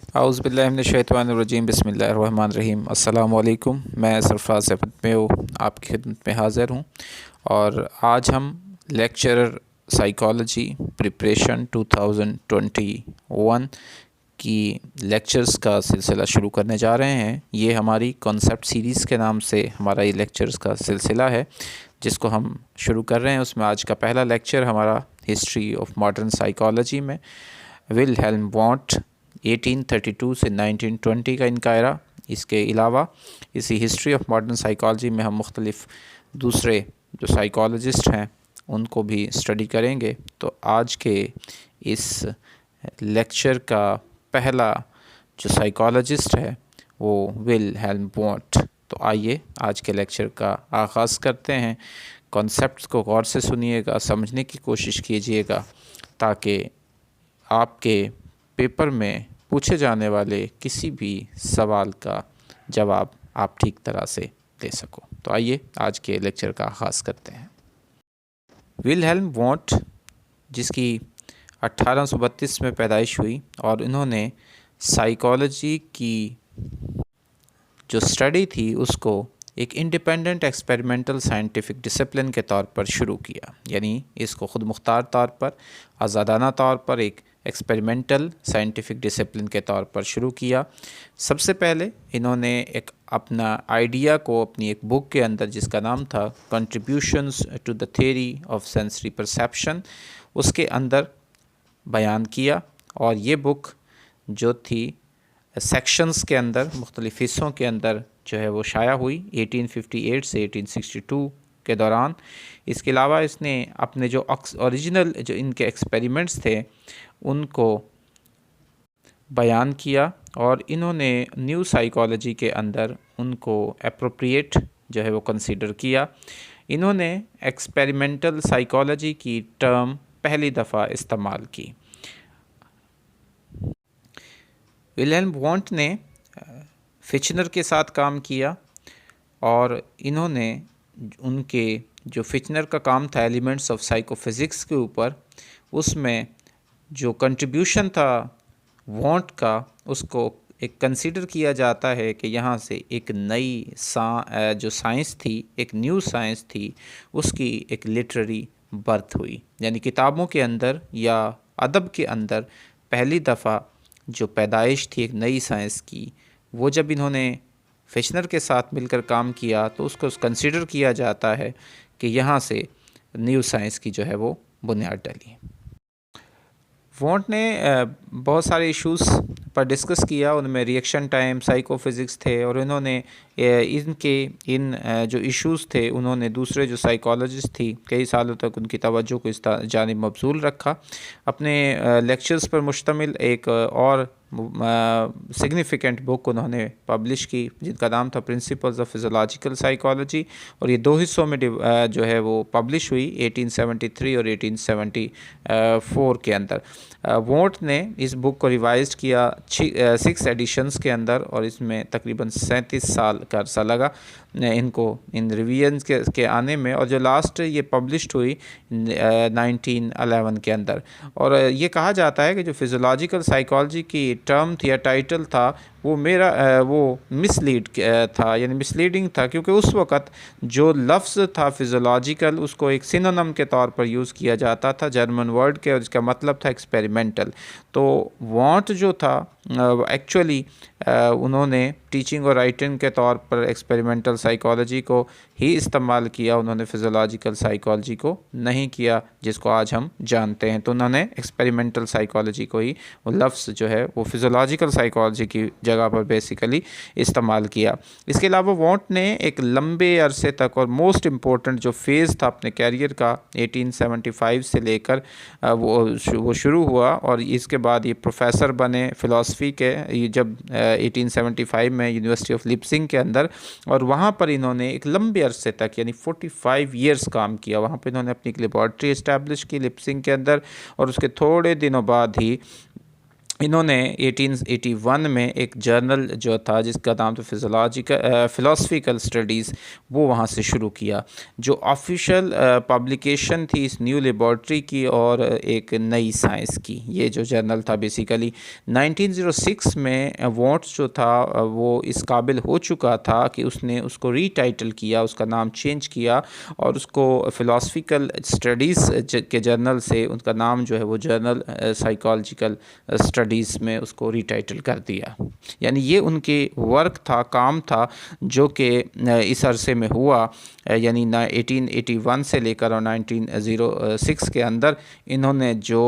औज़ुबिल्लाहिमिनश्शैतानिर्रजीम बिस्मिल्लाहिर्रहमानिर्रहीम अस्सलामु अलैकुम। मैं सरफराज अहमद में आपकी खिदमत में हाज़िर हूँ और आज हम लेक्चरर साइकोलॉजी प्रिपरेशन 2021 की लेक्चर्स का सिलसिला शुरू करने जा रहे हैं। ये हमारी कॉन्सेप्ट सीरीज़ के नाम से हमारा ये लेक्चर्स का सिलसिला है जिसको हम शुरू कर रहे हैं। उसमें आज का पहला लेक्चर हमारा हिस्ट्री ऑफ मॉडर्न साइकोलॉजी में विलहेल्म वॉन्ट 1832 से 1920 का इनका एरा। इसके अलावा इसी हिस्ट्री ऑफ मॉडर्न साइकोलॉजी में हम मुख्तलिफ़ दूसरे जो साइकोलॉजिस्ट हैं उनको भी स्टडी करेंगे। तो आज के इस लेक्चर का पहला जो साइकोलॉजिस्ट है वो विलहेल्म वॉन्ट। तो आइए आज के लेक्चर का आगाज़ करते हैं। कॉन्सेप्ट्स को गौर से सुनिएगा, समझने की कोशिश कीजिएगा ताकि आपके पेपर में पूछे जाने वाले किसी भी सवाल का जवाब आप ठीक तरह से दे सको। तो आइए आज के लेक्चर का आगाज़ करते हैं। विलहेल्म वॉन्ट, जिसकी 1832 में पैदाइश हुई और इन्होंने साइकोलॉजी की जो स्टडी थी उसको एक इंडिपेंडेंट एक्सपेरिमेंटल साइंटिफिक डिसिप्लिन के तौर पर शुरू किया, यानी इसको ख़ुद मुख्तार तौर पर, आज़ादाना तौर पर एक एक्सपेरिमेंटल साइंटिफिक डिसिप्लिन के तौर पर शुरू किया। सबसे पहले इन्होंने एक अपना आइडिया को अपनी एक बुक के अंदर, जिसका नाम था contributions to the theory of sensory perception, उसके अंदर बयान किया। और ये बुक जो थी सेक्शंस के अंदर, मुख्तलिफ़ हिस्सों के अंदर जो है वो शाया हुई 1858 से 1862 के दौरान। इसके अलावा इसने अपने जो ओरिजिनल जो इनके एक्सपेरिमेंट्स थे उनको बयान किया और इन्होंने न्यू साइकोलॉजी के अंदर उनको एप्रोप्रिएट जो है वो कंसीडर किया। इन्होंने एक्सपेरिमेंटल साइकोलॉजी की टर्म पहली दफ़ा इस्तेमाल की। विलहेल्म वॉन्ट ने फिचनर के साथ काम किया और इन्होंने उनके जो फिचनर का काम था एलिमेंट्स ऑफ साइकोफिज़िक्स के ऊपर, उसमें जो कंट्रीब्यूशन था वॉन्ट का, उसको एक कंसीडर किया जाता है कि यहाँ से एक नई जो साइंस थी, एक न्यू साइंस थी, उसकी एक लिटरेरी बर्थ हुई। यानी किताबों के अंदर या अदब के अंदर पहली दफ़ा जो पैदाइश थी एक नई साइंस की, वो जब इन्होंने फिशनर के साथ मिलकर काम किया तो उसको कंसीडर किया जाता है कि यहाँ से न्यू साइंस की जो है वो बुनियाद डली। वॉन्ट ने बहुत सारे इश्यूज़ पर डिस्कस किया, उनमें रिएक्शन टाइम, साइकोफिज़िक्स थे और इन्होंने इन जो इश्यूज़ थे उन्होंने दूसरे जो साइकोलॉजिस्ट थी कई सालों तक उनकी तवज्जो को इस जानिब मबसूल रखा। अपने लेक्चर्स पर मुश्तमिल एक और सिग्निफ़िकेंट बुक उन्होंने पब्लिश की जिनका नाम था प्रिंसिपल्स ऑफ फिज़ोलॉजिकल साइकोलॉजी, और ये दो हिस्सों में जो है वो पब्लिश हुई 1873 और 1874 के अंदर। वॉन्ट ने इस बुक को रिवाइज़ किया 6 एडिशंस के अंदर और इसमें तकरीबन 37 साल का अरसा लगा इनको इन रिवीजन्स के आने में, और जो लास्ट ये पब्लिश्ड हुई 1911 के अंदर। और ये कहा जाता है कि जो फिज़ोलॉजिकल साइकोलॉजी की टर्म थी या टाइटल था वो वो मिसलीड था, यानी मिसलीडिंग था, क्योंकि उस वक़्त जो लफ्ज़ था फिज़ोलॉजिकल उसको एक सिनोनिम के तौर पर यूज़ किया जाता था जर्मन वर्ड के, और इसका मतलब था एक्सपेरिमेंटल। तो वॉन्ट जो था एक्चुअली उन्होंने टीचिंग और राइटिंग के तौर पर एक्सपेरिमेंटल साइकोलॉजी को ही इस्तेमाल किया, उन्होंने फिज़ोलॉजिकल साइकोलॉजी को नहीं किया जिसको आज हम जानते हैं। तो उन्होंने एक्सपेरिमेंटल साइकोलॉजी को ही, वो लफ्ज़ जो है वो फिज़ोलॉजिकल साइकोलॉजी की जगह पर बेसिकली इस्तेमाल किया। इसके अलावा वॉन्ट ने एक लंबे अरसे तक और मोस्ट इम्पोर्टेंट जो फेज़ था अपने कैरियर का 1875 से लेकर वो शुरू हुआ, और इसके बाद ये प्रोफेसर बने फ़िलासफ़ी के, ये जब 1875 में यूनिवर्सिटी ऑफ लिप्सिंग के अंदर, और वहाँ पर इन्होंने एक लंबे अरसे तक यानी 45 ईयर्स काम किया। वहाँ पर इन्होंने अपनी लेबॉर्ट्री इस्टेब्लिश की लिप्सिंग के अंदर, और उसके थोड़े दिनों बाद ही इन्होंने 1881 में एक जर्नल जो था जिसका नाम था फ़िलासफ़िकल स्टडीज़, वो वहाँ से शुरू किया, जो ऑफिशियल पब्लिकेशन थी इस न्यू लेबॉर्ट्री की और एक नई साइंस की। ये जो जर्नल था बेसिकली 1906 में वॉन्ट्स जो था वो इस काबिल हो चुका था कि उसने उसको रीटाइटल किया, उसका नाम चेंज किया और उसको फ़िलासफ़िकल स्टडीज़ के जर्नल से उनका नाम जो है वो जर्नल साइकोलॉजिकल स्टडीज़ में उसको रीटाइटल कर दिया। यानी ये उनके वर्क था, काम था, जो कि इस अरसे में हुआ, यानी 1881 से लेकर और 1906 के अंदर इन्होंने जो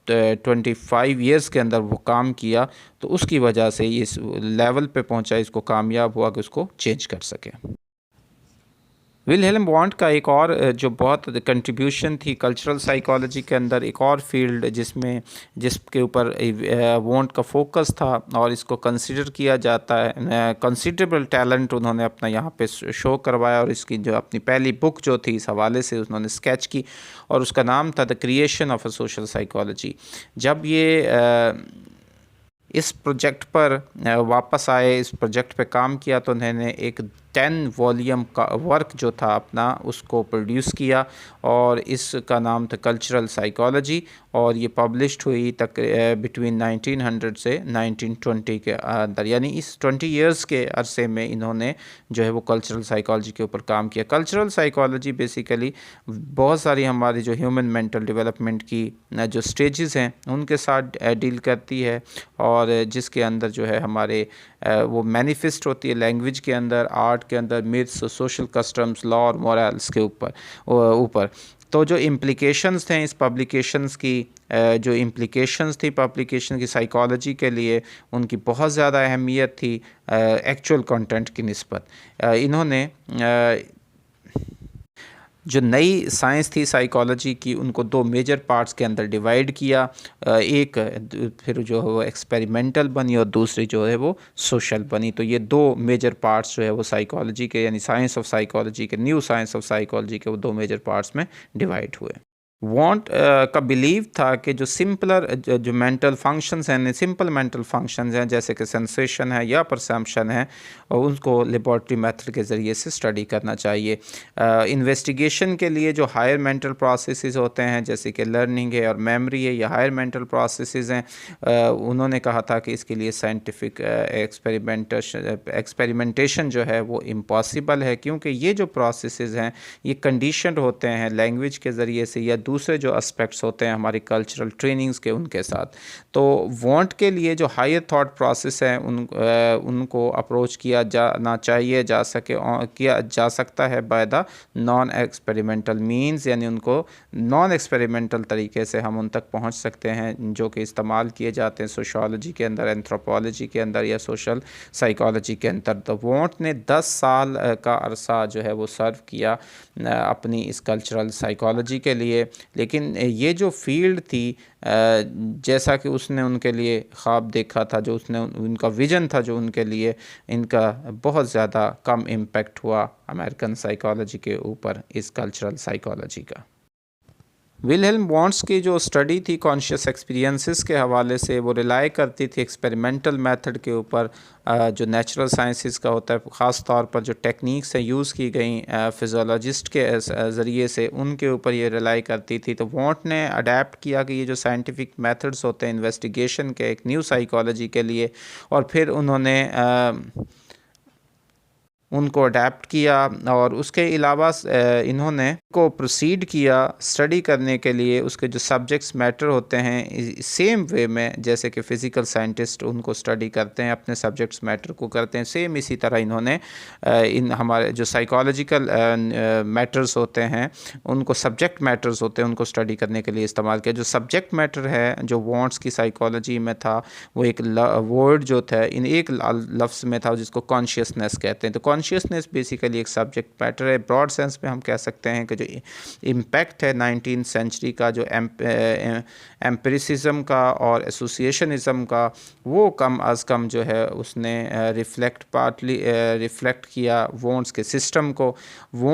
25 ईयर्स के अंदर वो काम किया, तो उसकी वजह से इस लेवल पे पहुंचा, इसको कामयाब हुआ कि उसको चेंज कर सके। विल्हेल्म वॉन्ट का एक और जो बहुत कंट्रीब्यूशन थी कल्चरल साइकोलॉजी के अंदर, एक और फील्ड जिसके ऊपर वॉन्ट का फोकस था और इसको कंसिडर किया जाता है, कंसिडरेबल टैलेंट उन्होंने अपना यहाँ पे शो करवाया और इसकी जो अपनी पहली बुक जो थी इस हवाले से उन्होंने स्केच की और उसका नाम था the creation of a social psychology. जब ये इस प्रोजेक्ट पर वापस आए, इस प्रोजेक्ट पे काम किया, तो उन्होंने एक 10 वॉल्यूम का वर्क जो था अपना उसको प्रोड्यूस किया और इसका नाम था कल्चरल साइकोलॉजी और ये पब्लिश्ड हुई तक बिटवीन 1900 से 1920 के अंदर, यानी इस 20 इयर्स के अरसे में इन्होंने जो है वो कल्चरल साइकोलॉजी के ऊपर काम किया। कल्चरल साइकोलॉजी बेसिकली बहुत सारी हमारी जो ह्यूमन मेंटल डेवलपमेंट की जो स्टेजेस हैं उनके साथ डील करती है और जिसके अंदर जो है हमारे वो मैनिफेस्ट होती है लैंग्वेज के अंदर, आर्ट के अंदर, मिथ्स, सोशल कस्टम्स, लॉ और मोरल्स के ऊपर। तो जो इम्प्लिकेशंस थे इस पब्लिकेशंस की, जो इम्प्लिकेशंस थी पब्लिकेशन की साइकोलॉजी के लिए, उनकी बहुत ज़्यादा अहमियत थी एक्चुअल कंटेंट की निस्बत। इन्होंने जो नई साइंस थी साइकोलॉजी की उनको दो मेजर पार्ट्स के अंदर डिवाइड किया, एक फिर जो है वो एक्सपेरिमेंटल बनी और दूसरी जो है वो सोशल बनी। तो ये दो मेजर पार्ट्स जो है वो साइकोलॉजी के, यानी साइंस ऑफ साइकोलॉजी के, न्यू साइंस ऑफ साइकोलॉजी के, वो दो मेजर पार्ट्स में डिवाइड हुए। वॉन्ट का बिलीव था कि जो सिंपलर जो मेंटल फंक्शंस हैं, सिंपल मेंटल फंक्शंस हैं जैसे कि सेंसेशन है या परसेप्शन है, और उनको लेबॉर्ट्री मेथड के ज़रिए से स्टडी करना चाहिए। इन्वेस्टिगेशन के लिए जो हायर मेंटल प्रोसेसेस होते हैं जैसे कि लर्निंग है और मेमोरी है, या हायर मेंटल प्रोसेसेस हैं, उन्होंने कहा था कि इसके लिए साइंटिफिक एक्सपेरिमेंटेशन जो है वो इम्पॉसिबल है, क्योंकि ये जो प्रोसेसेस हैं ये कंडीशनड होते हैं लैंग्वेज के ज़रिए से या दूसरे जो एस्पेक्ट्स होते हैं हमारी कल्चरल ट्रेनिंग्स के उनके साथ। तो वॉन्ट के लिए जो हायर थॉट प्रोसेस है उनको अप्रोच किया जाना चाहिए, किया जा सकता है by the non experimental means, यानी उनको नॉन एक्सपेरिमेंटल तरीके से हम उन तक पहुंच सकते हैं जो कि इस्तेमाल किए जाते हैं सोशियोलॉजी के अंदर, एंथ्रोपोलॉजी के अंदर या सोशल साइकोलॉजी के अंदर। तो वॉन्ट ने 10 साल का अरसा जो है वो सर्व किया अपनी इस कल्चरल साइकोलॉजी के लिए। लेकिन ये जो फील्ड थी, जैसा कि उसने उनके लिए ख्वाब देखा था, जो उसने उनका विज़न था, जो उनके लिए, इनका बहुत ज़्यादा कम इम्पेक्ट हुआ अमेरिकन साइकोलॉजी के ऊपर इस कल्चरल साइकोलॉजी का। विल्हेल्म वॉन्ट्स की जो स्टडी थी कॉन्शियस एक्सपीरियंसेस के हवाले से, वो रिलाई करती थी एक्सपेरिमेंटल मेथड के ऊपर, जो नेचुरल साइंसेस का होता है, ख़ास तौर पर जो टेक्निक्स हैं यूज़ की गई फिजियोलॉजिस्ट के ज़रिए से, उनके ऊपर ये रिलाई करती थी। तो वॉन्ट ने अडेप्ट किया कि ये जो साइंटिफिक मेथड्स होते हैं इन्वेस्टिगेशन के एक न्यू साइकोलॉजी के लिए, और फिर उन्होंने उनको अडेप्ट किया और उसके अलावा इन्होंने को प्रोसीड किया स्टडी करने के लिए उसके जो सब्जेक्ट्स मैटर होते हैं सेम वे में जैसे कि फ़िज़िकल साइंटिस्ट उनको स्टडी करते हैं, अपने सब्जेक्ट्स मैटर को करते हैं, सेम इसी तरह इन्होंने इन हमारे जो साइकोलॉजिकल मैटर्स होते हैं, उनको सब्जेक्ट मैटर्स होते हैं, उनको स्टडी करने के लिए इस्तेमाल किया। जो सब्जेक्ट मैटर है जो वॉन्ट्स की साइकोलॉजी में था, वो एक वर्ड जो था इन एक लफ्ज़ में था जिसको कॉन्शियसनेस कहते हैं। तो कॉन्शियसनेस बेसिकली एक सब्जेक्ट मैटर है। ब्रॉड सेंस में हम कह सकते हैं कि जो इम्पैक्ट है 19th सेंचुरी का, जो एम्पिरिसिज्म का और एसोसिएशनिज़म का, वो कम अज़ कम जो है उसने रिफ्लेक्ट किया वॉन्ट्स के सिस्टम को। वो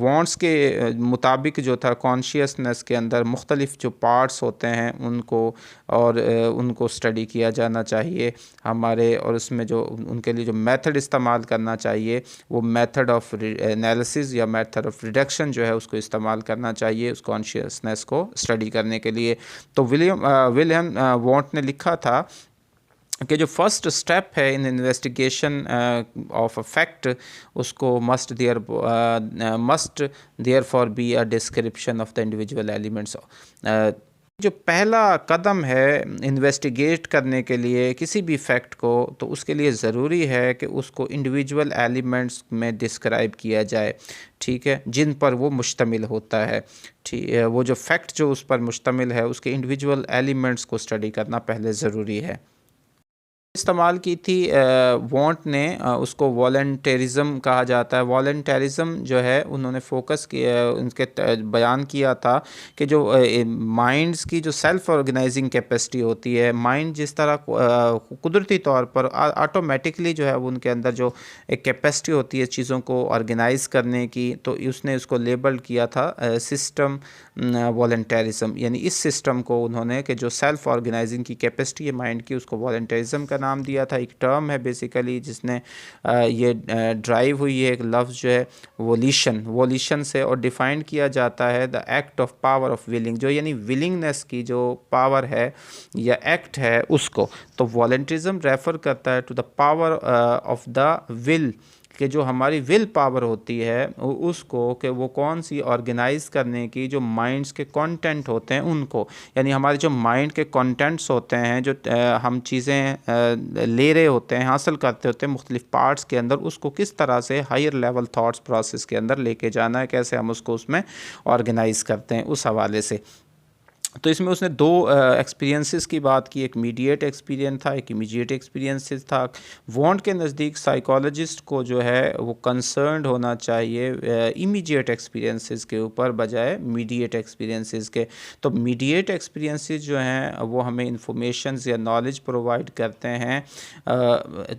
वॉन्ट्स के मुताबिक जो था कॉन्शियसनेस के अंदर मुख्तलिफ जो पार्ट्स होते हैं उनको स्टडी किया जाना चाहिए हमारे, और उसमें जो उनके लिए जो मेथड इस्तेमाल करना चाहिए वो मेथड ऑफ एनालिसिस या मेथड ऑफ रिडक्शन जो है उसको इस्तेमाल करना चाहिए उस कॉन्शियसनेस को स्टडी करने के लिए। तो विलियम वॉन्ट ने लिखा था कि जो फर्स्ट स्टेप है in investigation of a fact, उसको must therefore be a description of the individual elements. जो पहला कदम है इन्वेस्टिगेट करने के लिए किसी भी फैक्ट को, तो उसके लिए ज़रूरी है कि उसको इंडिविजुअल एलिमेंट्स में डिस्क्राइब किया जाए, ठीक है, जिन पर वो मुश्तमिल होता है। ठीक है, वो जो फैक्ट जो उस पर मुश्तमिल है उसके इंडिविजुअल एलिमेंट्स को स्टडी करना पहले ज़रूरी है। इस्तेमाल की थी वॉन्ट ने, उसको वॉलंटेरिज़म कहा जाता है। वॉलंटेरिज़म जो है उन्होंने फोकस किया, उनके बयान किया था कि जो माइंड्स की जो सेल्फ़ ऑर्गेनाइजिंग कैपेसिटी होती है, माइंड जिस तरह कुदरती तौर पर ऑटोमेटिकली जो है वो उनके अंदर जो एक कैपेसिटी होती है चीज़ों को ऑर्गेनाइज़ करने की, तो उसने उसको लेबल किया था सिस्टम वॉलंटेरिज़म। यानी इस सिस्टम को उन्होंने कि जो सेल्फ़ ऑर्गेनाइजिंग की कैपेसिटी है माइंड की, उसको वॉलंटेरिज़म का नाम दिया था। एक टर्म है बेसिकली जिसने ये ड्राइव हुई है, एक लफ्ज़ जो है वोलिशन से, और डिफ़ाइन किया जाता है the act of power of willing, जो यानी विलिंगनेस की जो पावर है या एक्ट है उसको। तो वॉलंटिज्म रेफ़र करता है to the power of the will, कि जो हमारी विल पावर होती है उसको, कि वो कौन सी ऑर्गेनाइज़ करने की जो माइंड्स के कंटेंट होते हैं उनको, यानी हमारे जो माइंड के कंटेंट्स होते हैं, जो हम चीज़ें ले रहे होते हैं, हासिल करते होते हैं मुख्तलिफ पार्ट्स के अंदर, उसको किस तरह से हायर लेवल थाट्स प्रोसेस के अंदर लेके जाना है, कैसे हम उसको उसमें ऑर्गेनाइज़ करते हैं, उस हवाले से। तो इसमें उसने दो एक्सपीरियंसेस की बात की, एक मीडिएट एक्सपीरियंस था, एक इमीडिएट एक्सपीरियंसेस था। वॉन्ट के नज़दीक साइकोलॉजिस्ट को जो है वो कंसर्न्ड होना चाहिए इमीडिएट एक्सपीरियंसेस के ऊपर बजाय मीडिएट एक्सपीरियंसेस के। तो मीडिएट एक्सपीरियंसेस जो हैं वो हमें इंफॉर्मेशन या नॉलेज प्रोवाइड करते हैं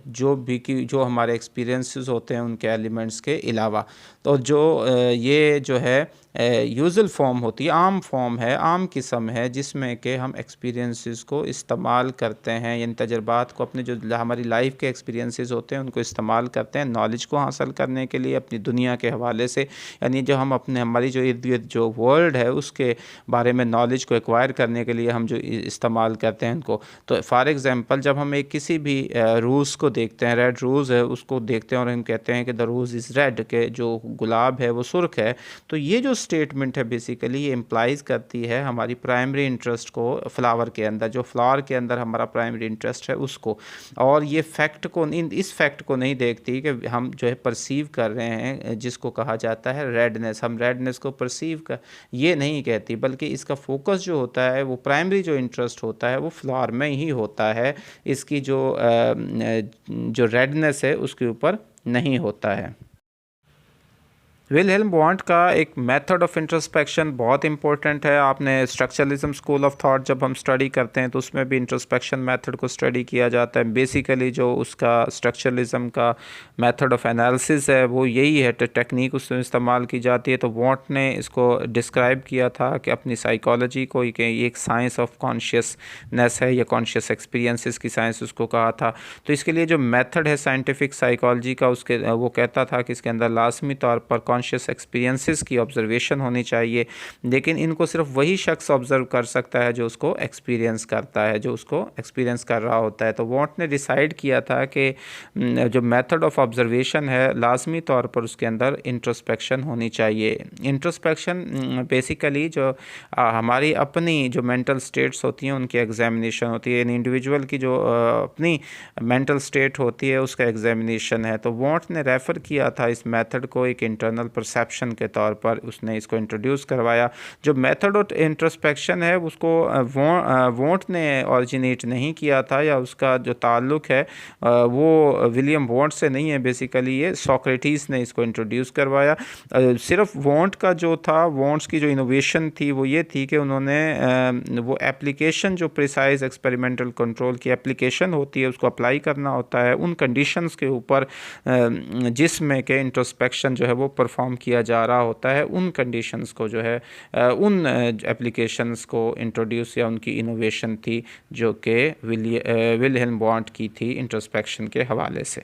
जो हमारे एक्सपीरियंसेस होते हैं उनके एलिमेंट्स के अलावा। तो जो ये जो है यूजुअल फॉर्म होती है, आम फॉर्म है, आम किस्म है, जिसमें कि हम एक्सपीरियंसेस को इस्तेमाल करते हैं, यानी तजर्बात को, अपने जो हमारी लाइफ के एक्सपीरियंसेस होते हैं उनको इस्तेमाल करते हैं नॉलेज को हासिल करने के लिए अपनी दुनिया के हवाले से। यानी जो हम हमारी जो इर्द गिर्द जो वर्ल्ड है उसके बारे में नॉलेज को एक्वायर करने के लिए हम जो इस्तेमाल करते हैं उनको। तो फॉर एग्ज़ाम्पल जब हम एक किसी भी रोज़ को देखते हैं, रेड रोज़ है, उसको देखते हैं और हम कहते हैं कि द रोज़ इज़ रेड, के जो गुलाब है वो सुर्ख है, तो ये जो स्टेटमेंट है बेसिकली ये इम्प्लाइज करती है हमारी प्राइमरी इंटरेस्ट को फ्लावर के अंदर, जो फ्लावर के अंदर हमारा प्राइमरी इंटरेस्ट है उसको। और ये फैक्ट को, इस फैक्ट को नहीं देखती कि हम जो है परसीव कर रहे हैं जिसको कहा जाता है रेडनेस, हम रेडनेस को परसीव कर ये नहीं कहती, बल्कि इसका फोकस जो होता है वो प्राइमरी जो इंटरेस्ट होता है वो फ्लावर में ही होता है, इसकी जो रेडनेस है उसके ऊपर नहीं होता है। विलहेल्म वॉन्ट का एक मेथड ऑफ इंट्रोस्पेक्शन बहुत इंपॉर्टेंट है। आपने स्ट्रक्चरलिज्म स्कूल ऑफ थॉट जब हम स्टडी करते हैं तो उसमें भी इंट्रोस्पेक्शन मेथड को स्टडी किया जाता है। बेसिकली जो उसका स्ट्रक्चरलिज्म का मेथड ऑफ एनालिसिस है वो यही है, टेक्निक उसमें इस्तेमाल की जाती है। तो वॉन्ट ने इसको डिस्क्राइब किया था कि अपनी साइकोलॉजी को ये एक साइंस ऑफ कॉन्शियसनेस है या कॉन्शियस एक्सपीरियंसेस की साइंस उसको कहा था। तो इसके लिए जो मेथड है साइंटिफिक साइकोलॉजी का, उसके वो कहता था कि इसके अंदर लाजमी तौर पर कॉन्शियस एक्सपीरियंसेस की ऑब्जर्वेशन होनी चाहिए, लेकिन इनको सिर्फ वही शख्स ऑब्जर्व कर सकता है जो उसको एक्सपीरियंस करता है, जो उसको एक्सपीरियंस कर रहा होता है। तो वॉन्ट ने डिसाइड किया था कि जो मेथड ऑफ ऑब्जर्वेशन है लाजमी तौर पर उसके अंदर इंट्रोस्पेक्शन होनी चाहिए। इंट्रोस्पेक्शन बेसिकली जो हमारी अपनी जो मेंटल स्टेट्स होती हैं उनकी एग्जामिनेशन होती है, यानी इंडिविजुअल की जो अपनी मेंटल स्टेट होती है उसका एग्जामिनेशन है। तो वॉन्ट ने रेफ़र किया था इस मेथड को एक इंटरनल पर्सनल परसेप्शन के तौर पर उसने इसको इंट्रोड्यूस करवाया। जो मेथड ऑफ इंट्रोस्पेक्शन है उसको वोंट ने ऑरिजिनेट नहीं किया था, या उसका जो ताल्लुक़ है वो विलियम वोंट से नहीं है। बेसिकली ये सोक्रेटिस ने इसको इंट्रोड्यूस करवाया। सिर्फ वोंट का जो था, वोंट्स की जो इनोवेशन थी वो ये थी कि उन्होंने वो एप्लीकेशन, जो प्रिसाइज एक्सपेरिमेंटल कंट्रोल की एप्लीकेशन होती है, उसको अप्लाई करना होता है उन कंडीशंस के ऊपर जिसमें के इंट्रोस्पेक्शन जो है वो परफॉर्म किया जा रहा होता है। उन कंडीशंस को जो है उन एप्लीकेशंस को इंट्रोड्यूस या उनकी इनोवेशन थी जो कि विलहेल्म वॉन्ट की थी इंट्रोस्पेक्शन के हवाले से।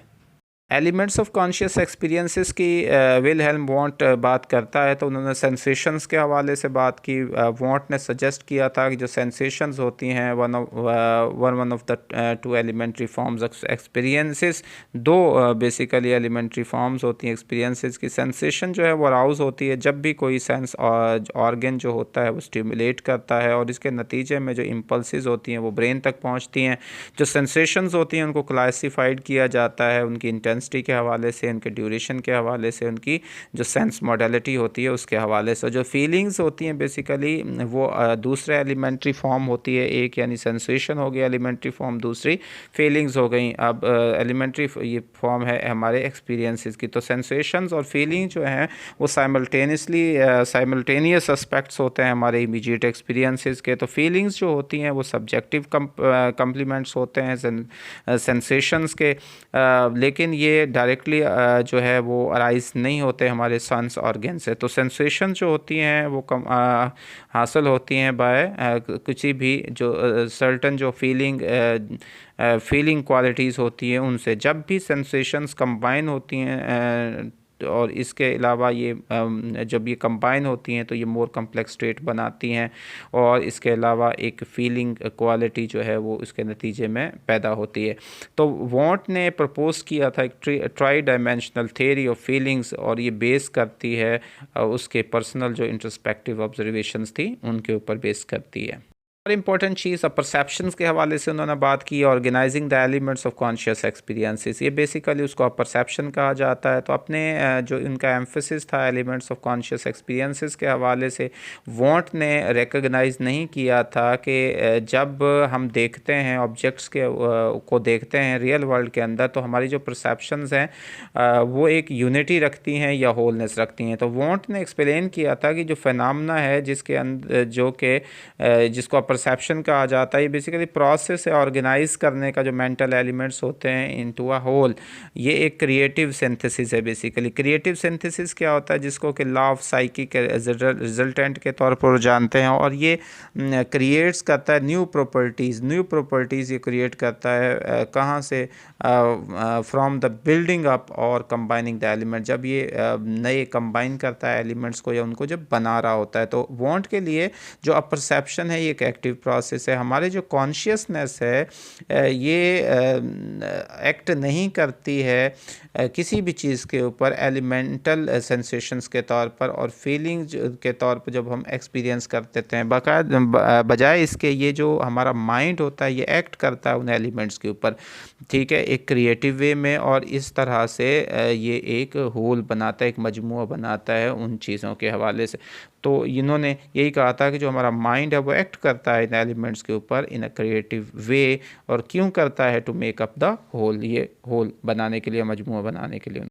एलिमेंट्स ऑफ कॉन्शियस एक्सपीरियंसेस की विलहेल्म वॉन्ट बात करता है तो उन्होंने सेंसेशंस के हवाले से बात की। वॉन्ट ने सजेस्ट किया था कि जो सेंसेशंस होती हैं one of the two elementary forms of experiences, दो बेसिकली एलिमेंट्री फॉर्म्स होती हैं एक्सपीरियंसेस की। सेंसेशन जो है वो अराउज होती है जब भी कोई सेंस ऑर्गन जो होता है वो स्टिमुलेट करता है और इसके नतीजे में जो इम्पल्सेस होती हैं वो ब्रेन तक पहुँचती हैं। जो सेंसेशंस होती हैं उनको क्लासिफाइड किया जाता है उनकी इंटेंसिटी के हवाले से, उनके ड्यूरेशन के हवाले से, उनकी जो सेंस मॉडलिटी होती है उसके हवाले से। जो फीलिंग्स होती हैं बेसिकली वो दूसरे एलिमेंट्री फॉर्म होती है, एक यानी सेंसेशन हो गया एलिमेंट्री फॉर्म, दूसरी फीलिंग्स हो गई। अब एलिमेंट्री ये फॉर्म है हमारे एक्सपीरियंसेस की। तो सेंसेशंस और फीलिंग जो हैं वो साइमल्टेनियस एस्पेक्ट्स होते हैं हमारे इमीडिएट एक्सपीरियंसेस के। तो फीलिंग्स जो होती हैं वो सब्जेक्टिव कम्प्लीमेंट्स होते हैं सेंसेशंस के, लेकिन ये डायरेक्टली जो है वो अराइज नहीं होते हमारे सेंस ऑर्गन से। तो सेंसेशन जो होती हैं वो हासिल होती हैं बाय किसी भी जो सर्टन जो फीलिंग क्वालिटीज़ होती हैं उनसे। जब भी सेंसेशंस कंबाइन होती हैं और इसके अलावा ये जब ये कंबाइन होती हैं तो ये मोर कम्प्लेक्स स्टेट बनाती हैं, और इसके अलावा एक फीलिंग क्वालिटी जो है वो इसके नतीजे में पैदा होती है। तो वॉन्ट ने प्रपोज किया था एक try dimensional theory of feelings, और ये बेस करती है उसके पर्सनल जो इंट्रोस्पेक्टिव ऑब्जर्वेशंस थी उनके ऊपर बेस करती है। और इम्पॉर्टेंट चीज़ अब परसेप्शंस के हवाले से उन्होंने बात की। Organizing the elements of conscious experiences, ये बेसिकली उसको परसेप्शन कहा जाता है। तो अपने जो इनका एम्फेसिस था एलिमेंट्स ऑफ कॉन्शियस एक्सपीरियंसेस के हवाले से, वॉन्ट ने रिकग्नाइज नहीं किया था कि जब हम देखते हैं ऑब्जेक्ट्स को देखते हैं रियल वर्ल्ड के अंदर, तो हमारी जो परसेप्शंस हैं वो एक यूनिटी रखती हैं या होलनेस रखती हैं। तो वॉन्ट ने एक्सप्लेन किया था कि जो फिनोमेना है जिसके अंदर जो कि जिसको परसेप्शन कहा जाता है, ये बेसिकली प्रोसेस है ऑर्गेनाइज करने का जो मेंटल एलिमेंट्स होते हैं इनटू अ होल। ये एक क्रिएटिव सिंथेसिस है। बेसिकली क्रिएटिव सिंथेसिस क्या होता है, जिसको कि लॉ ऑफ साइकी के रिजल्टेंट के तौर पर जानते हैं, और ये क्रिएट्स करता है न्यू प्रॉपर्टीज़ ये क्रिएट करता है कहाँ से, फ्रॉम द बिल्डिंग अप और कंबाइनिंग द एलिमेंट। जब ये नए कंबाइन करता है एलिमेंट्स को या उनको जब बना रहा होता है। तो वॉन्ट के लिए जो परसेप्शन है ये एक एक्टिव प्रोसेस है। हमारे जो कॉन्शियसनेस है ये एक्ट नहीं करती है किसी भी चीज़ के ऊपर एलिमेंटल सेंसेशंस के तौर पर और फीलिंग्स के तौर पर जब हम एक्सपीरियंस करते हैं। बजाय इसके ये जो हमारा माइंड होता है ये एक्ट करता है उन एलिमेंट्स के ऊपर, ठीक है, एक क्रिएटिव वे में, और इस तरह से ये एक होल बनाता है, एक मजमूआ बनाता है उन चीज़ों के हवाले से। तो इन्होंने यही कहा था कि जो हमारा माइंड है वो एक्ट करता है इन एलिमेंट्स के ऊपर इन अ क्रिएटिव वे, और क्यों करता है, to make up the whole, ये होल बनाने के लिए, मजमूआ बनाने के लिए।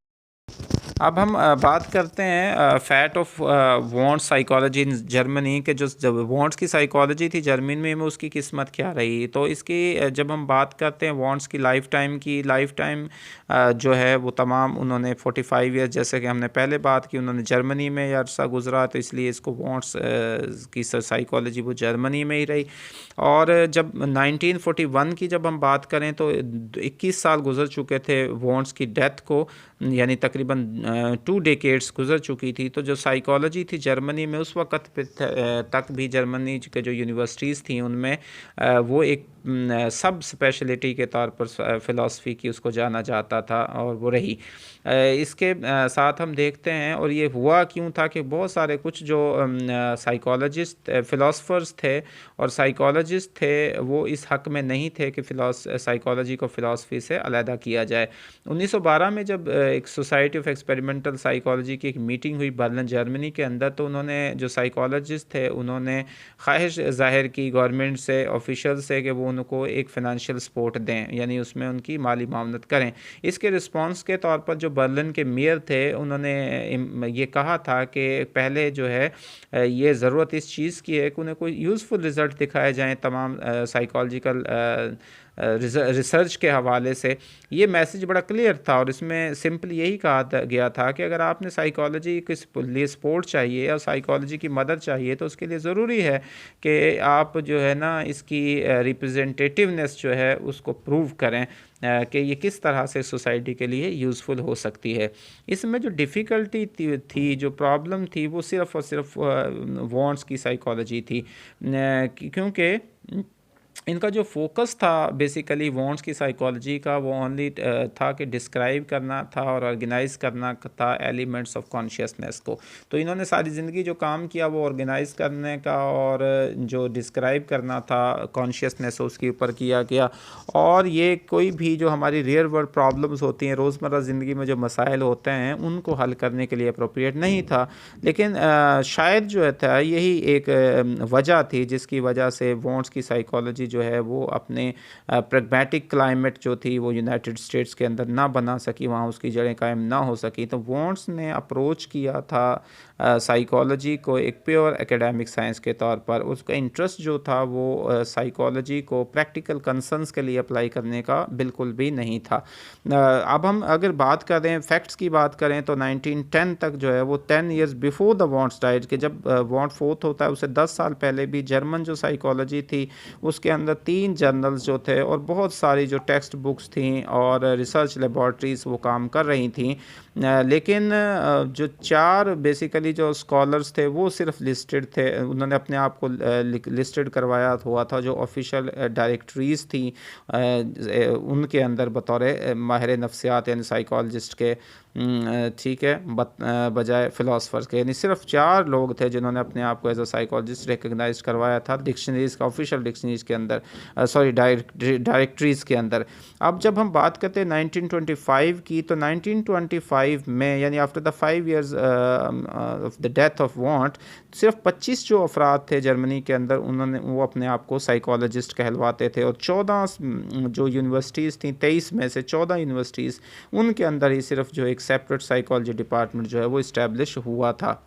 अब हम बात करते हैं fat of wants psychology in Germany के। जो वॉन्ट्स की साइकोलॉजी थी जर्मनी में उसकी किस्मत क्या रही। तो इसकी जब हम बात करते हैं वॉन्ट्स की लाइफ टाइम जो है वो तमाम उन्होंने 45 ईयर्स, जैसे कि हमने पहले बात की, उन्होंने जर्मनी में अरसा गुजरा, तो इसलिए इसको वॉन्ट्स की साइकोलॉजी वो जर्मनी में ही रही। और जब 1941 की जब हम बात करें तो 21 साल गुजर चुके थे वॉन्ट्स की डेथ को, यानी तकरीबन 2 डेकेड्स गुजर चुकी थी। तो जो साइकोलॉजी थी जर्मनी में उस वक़्त तक भी जर्मनी के जो यूनिवर्सिटीज़ थी उनमें वो एक सब स्पेशलिटी के तौर पर फ़िलासफ़ी की उसको जाना जाता था, और वो रही। इसके साथ हम देखते हैं, और ये हुआ क्यों था कि बहुत सारे कुछ जो साइकोलॉजिस्ट फ़िलासफ़र्स थे और साइकोलॉजिस्ट थे वो इस हक़ में नहीं थे कि साइकोलॉजी को फ़िलासफ़ी से अलहदा किया जाए। 1912 में जब एक सोसाइटी ऑफ एक्सपेरिमेंटल साइकोलॉजी की एक मीटिंग हुई बर्लिन जर्मनी के अंदर। तो उन्होंने जो साइकोलॉजिस्ट थे उन्होंने ख्वाहिश ज़ाहिर की गवर्नमेंट से, ऑफिशियल से, कि वो उनको एक फ़ाइनेंशियल सपोर्ट दें, यानी उसमें उनकी माली मामलत करें। इसके रिस्पॉन्स के तौर पर जो बर्लिन के मेयर थे उन्होंने ये कहा था कि पहले जो है ये ज़रूरत इस चीज़ की है कि उन्हें कोई यूज़फुल रिज़ल्ट दिखाए जाएँ तमाम साइकोलॉजिकल रिसर्च के हवाले से। ये मैसेज बड़ा क्लियर था और इसमें सिंपल यही कहा गया था कि अगर आपने साइकोलॉजी के लिए सपोर्ट चाहिए और साइकोलॉजी की मदद चाहिए तो उसके लिए ज़रूरी है कि आप जो है ना इसकी रिप्रेजेंटेटिवनेस जो है उसको प्रूव करें कि ये किस तरह से सोसाइटी के लिए यूज़फुल हो सकती है। इसमें जो डिफ़िकल्टी थी, जो प्रॉब्लम थी, वो सिर्फ़ और सिर्फ वॉन्ट्स की साइकोलॉजी थी, क्योंकि इनका जो फोकस था बेसिकली वॉन्ट्स की साइकोलॉजी का, वो ओनली था कि डिस्क्राइब करना था और ऑर्गेनाइज करना था एलिमेंट्स ऑफ कॉन्शियसनेस को। तो इन्होंने सारी ज़िंदगी जो काम किया वो ऑर्गेनाइज करने का और जो डिस्क्राइब करना था कॉन्शियसनेस उसके ऊपर किया गया। और ये कोई भी जो हमारी रियल वर्ल्ड प्रॉब्लम्स होती हैं, रोज़मर्रा ज़िंदगी में जो मसाइल होते हैं, उनको हल करने के लिए अप्रोप्रिएट नहीं था। लेकिन शायद जो था यही एक वजह थी जिसकी वजह से वॉन्ट्स की साइकोलॉजी जो है वो अपने प्रैग्मैटिक क्लाइमेट जो थी वो यूनाइटेड स्टेट्स के अंदर ना बना सकी, वहाँ उसकी जड़ें कायम ना हो सकी। तो वॉन्ट्स ने अप्रोच किया था साइकोलॉजी को एक प्योर एकेडमिक साइंस के तौर पर। उसका इंटरेस्ट जो था वो साइकोलॉजी को प्रैक्टिकल कंसर्न्स के लिए अप्लाई करने का बिल्कुल भी नहीं था। अब हम अगर बात करें, फैक्ट्स की बात करें, तो 1910 तक जो है वो 10 years before the wants died, कि जब वॉन्ट फोर्थ होता है उससे 10 साल पहले भी जर्मन जो साइकोलॉजी थी उसके अंदर 3 जर्नल्स जो थे और बहुत सारी जो टेक्स्ट बुक्स थी और रिसर्च लेबॉर्ट्रीज़ वो काम कर रही थी। लेकिन जो 4 बेसिकली जो स्कॉलर्स थे वो सिर्फ लिस्टेड थे, उन्होंने अपने आप को लिस्टेड करवाया हुआ था, जो ऑफिशियल डायरेक्टरीज़ थी उनके अंदर बतौर माहिर नफ्सियात यानी साइकोलॉजिस्ट के, ठीक है, बजाय फ़िलासफ़र्स के। यानी सिर्फ 4 लोग थे जिन्होंने अपने आप को एज अ साइकोलॉजिस्ट रिकग्नाइज करवाया था डिक्शनरीज़ का, ऑफिशियल डिक्शनरीज़ के अंदर, सॉरी डायरेक्टरीज़ के अंदर। अब जब हम बात करते हैं 1925 की, तो 1925 में यानी after the 5 years of the death of want, सिर्फ 25 जो अफराद थे जर्मनी के अंदर उन्होंने वो अपने आप को साइकोलॉजिस्ट कहलवाते थे। और 14 जो यूनिवर्सिटीज़ थी, 23 में से 14 यूनिवर्सिटीज़, उनके अंदर ही सिर्फ जो एक सेपरेट साइकोलॉजी डिपार्टमेंट जो है वो इस्टेब्लिश हुआ था।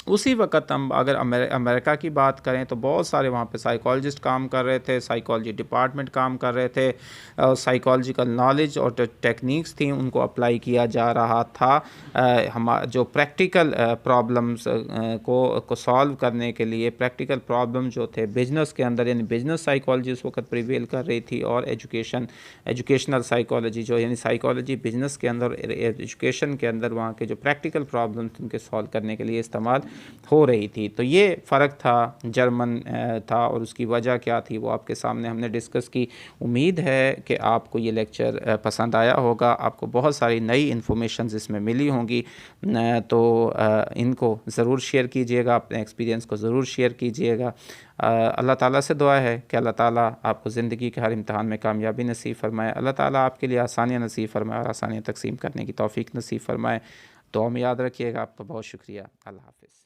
उसी वक्त हम अगर अमेरिका की बात करें तो बहुत सारे वहाँ पे साइकोलॉजिस्ट काम कर रहे थे, साइकोलॉजी डिपार्टमेंट काम कर रहे थे, साइकोलॉजिकल नॉलेज और जो टेक्निक्स थी उनको अप्लाई किया जा रहा था हम जो प्रैक्टिकल प्रॉब्लम्स को सॉल्व करने के लिए। प्रैक्टिकल प्रॉब्लम जो थे बिजनेस के अंदर, यानी बिजनेस साइकोलॉजी उस वक्त प्रिवेल कर रही थी, और एजुकेशनल साइकोलॉजी जो यानी साइकोलॉजी बिजनेस के अंदर, एजुकेशन के अंदर वहाँ के जो प्रैक्टिकल प्रॉब्लम थे उनके सॉल्व करने के लिए इस्तेमाल हो रही थी। तो ये फ़र्क था, जर्मन था, और उसकी वजह क्या थी वो आपके सामने हमने डिस्कस की। उम्मीद है कि आपको ये लेक्चर पसंद आया होगा, आपको बहुत सारी नई इन्फॉर्मेशन इसमें मिली होंगी। तो इनको ज़रूर शेयर कीजिएगा, अपने एक्सपीरियंस को ज़रूर शेयर कीजिएगा। अल्लाह ताला से दुआ है कि अल्लाह ताला आपको ज़िंदगी के हर इम्तहान में कामयाबी नसीब फरमाए। अल्लाह ताला आपके लिए आसानियाँ नसीब फरमाए और आसानियाँ तकसीम करने की तौफ़ीक नसीब फरमाए। दुआ में याद रखिएगा। आपका बहुत शुक्रिया। अल्लाह हाफ़िज़।